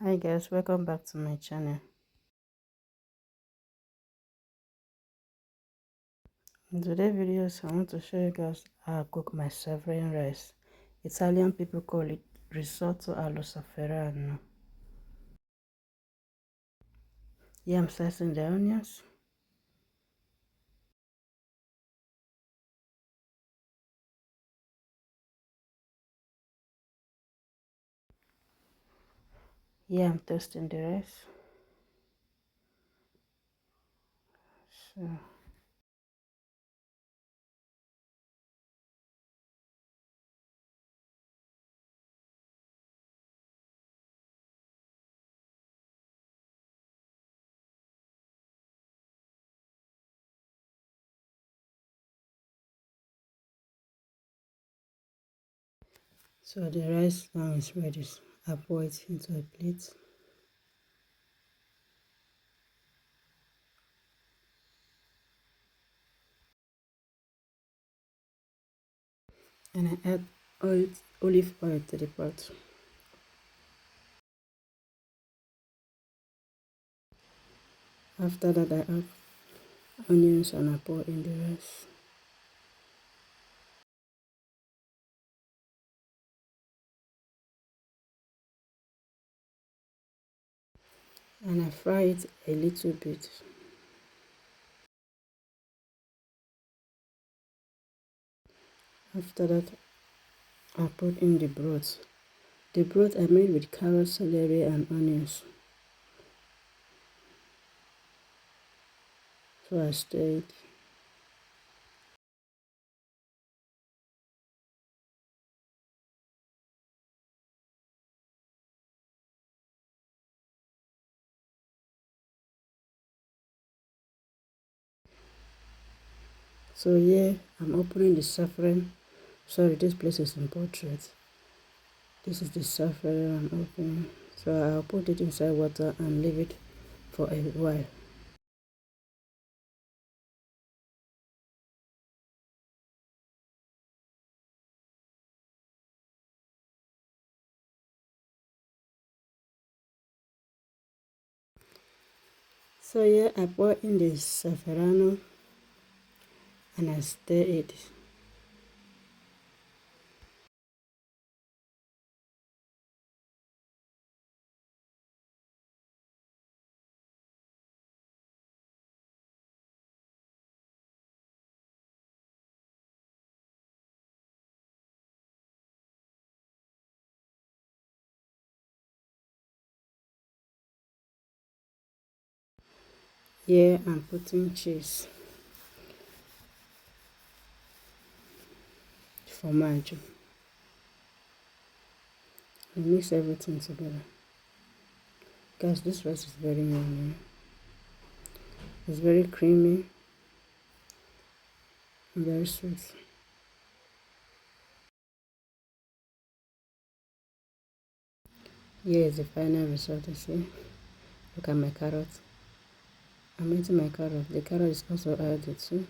Hi guys, welcome back to my channel. In today's videos, I want to show you guys how I cook my savory rice. Italian people call it risotto allo zafferano. Here I'm slicing the onions. Here I'm toasting the rice. So the rice now is ready. I pour it into a plate. And I add olive oil to the pot. After that, I add onions and I pour in the rice. And I fry it a little bit. After that, I put in the broth. The broth I made with carrots, celery and onions. So I stir it. So here I'm opening the saffron. Sorry, this place is in portrait. This is the saffron I'm opening. So I'll put it inside water and leave it for a while. So here I pour in the zafferano and I stir it. Here I'm putting cheese, formaggio. I mix everything together. Guys, this rice is very yummy. It's very creamy and very sweet. Here is the final result. You see, look at my carrot. I'm eating my carrot. The carrot is also added too.